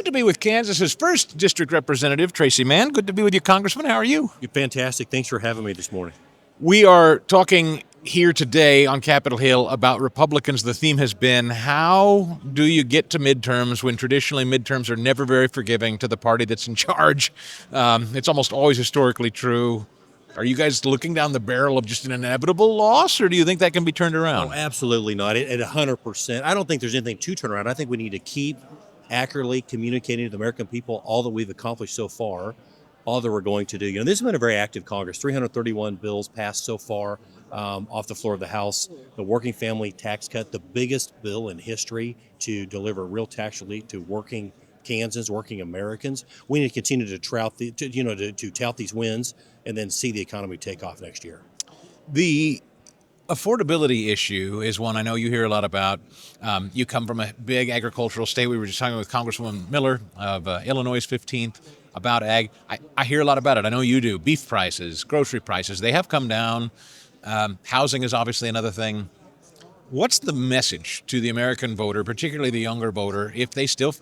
to be with Kansas's first district representative, Tracey Mann. Good to be with you, Congressman. How are you? You're fantastic. Thanks for having me this morning. We are talking here today on Capitol Hill about Republicans. The theme has been, how do you get to midterms when traditionally midterms are never very forgiving to the party that's in charge? It's almost always historically true. Are you guys looking down the barrel of just an inevitable loss, or do you think that can be turned around? Oh, absolutely not. At 100%. I don't think there's anything to turn around. I think we need to keep accurately communicating to the American people all that we've accomplished so far, all that we're going to do. You know, this has been a very active Congress. 331 bills passed so far off the floor of the House. The working family tax cut, the biggest bill in history to deliver real tax relief to working Kansans, working Americans. We need to continue to tout these wins and then see the economy take off next year. The affordability issue is one I know you hear a lot about. You come from a big agricultural state. We were just talking with Congresswoman Miller of Illinois' 15th about ag. I hear a lot about it. I know you do. Beef prices, grocery prices, they have come down. Housing is obviously another thing. What's the message to the American voter, particularly the younger voter, if they still,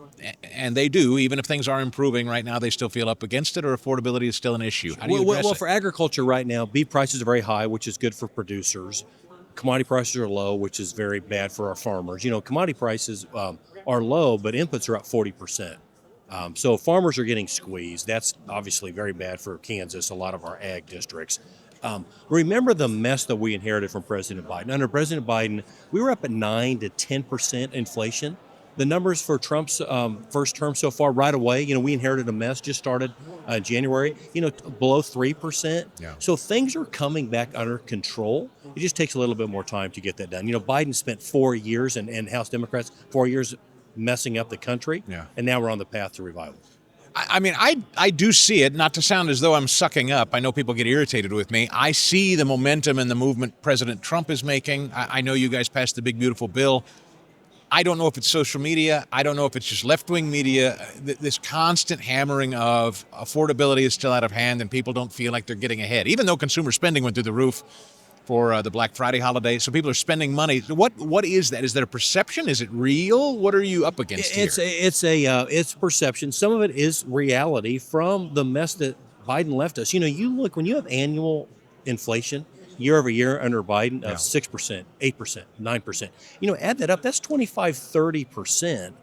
and they do, even if things are improving right now, they still feel up against it, or affordability is still an issue? How do you address it? For agriculture right now, beef prices are very high, which is good for producers. Commodity prices are low, which is very bad for our farmers. You know, commodity prices are low, but inputs are up 40%. So farmers are getting squeezed. That's obviously very bad for Kansas, a lot of our ag districts. Remember the mess that we inherited from President Biden. Under President Biden, we were up at 9 to 10% inflation. The numbers for Trump's first term so far, right away, you know, we inherited a mess, just started January, you know, below 3%. Yeah. So things are coming back under control. It just takes a little bit more time to get that done. You know, Biden spent 4 years, and House Democrats, 4 years messing up the country. Yeah. And now we're on the path to revival. I mean, I do see it, not to sound as though I'm sucking up. I know people get irritated with me. I see the momentum and the movement President Trump is making. I know you guys passed the big, beautiful bill. I don't know if it's social media. I don't know if it's just left-wing media. This constant hammering of affordability is still out of hand and people don't feel like they're getting ahead, even though consumer spending went through the roof for the Black Friday holiday. So people are spending money. What is that? Is that a perception? Is it real? What are you up against here? It's perception. Some of it is reality from the mess that Biden left us. You know, you look, when you have annual inflation year over year under Biden of 6%, 8%, 9%, you know, add that up, that's 25, 30%.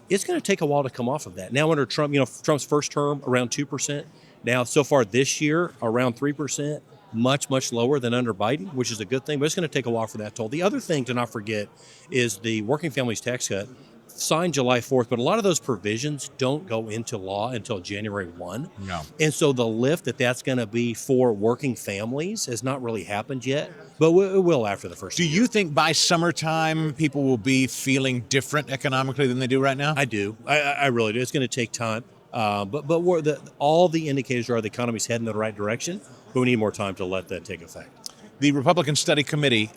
It's going to take a while to come off of that. Now under Trump, you know, Trump's first term around 2%. Now so far this year around 3%. Much, much lower than under Biden, which is a good thing, but it's going to take a while for that toll. The other thing to not forget is the working families tax cut, signed July 4th, but a lot of those provisions don't go into law until January 1. No. And so the lift that's going to be for working families has not really happened yet, but it will after the first Do year. you think by summertime people will be feeling different economically than they do right now? I do. I really do. It's going to take time. But all the indicators are the economy's heading in the right direction, but we need more time to let that take effect. The Republican Study Committee,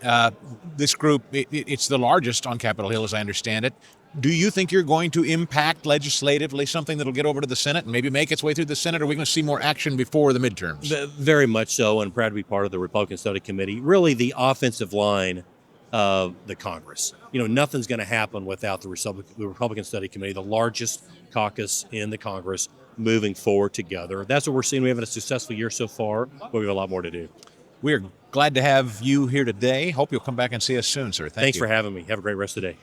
this group, it's the largest on Capitol Hill, as I understand it. Do you think you're going to impact legislatively something that'll get over to the Senate and maybe make its way through the Senate? Or are we going to see more action before the midterms? Very much so, and proud to be part of the Republican Study Committee. Really the offensive line of the Congress. You know, nothing's going to happen without the Republican Study Committee, the largest caucus in the Congress, moving forward together. That's what we're seeing. We have had a successful year so far, but we have a lot more to do. We're glad to have you here today. Hope you'll come back and see us soon, sir. Thanks for having me. Have a great rest of the day.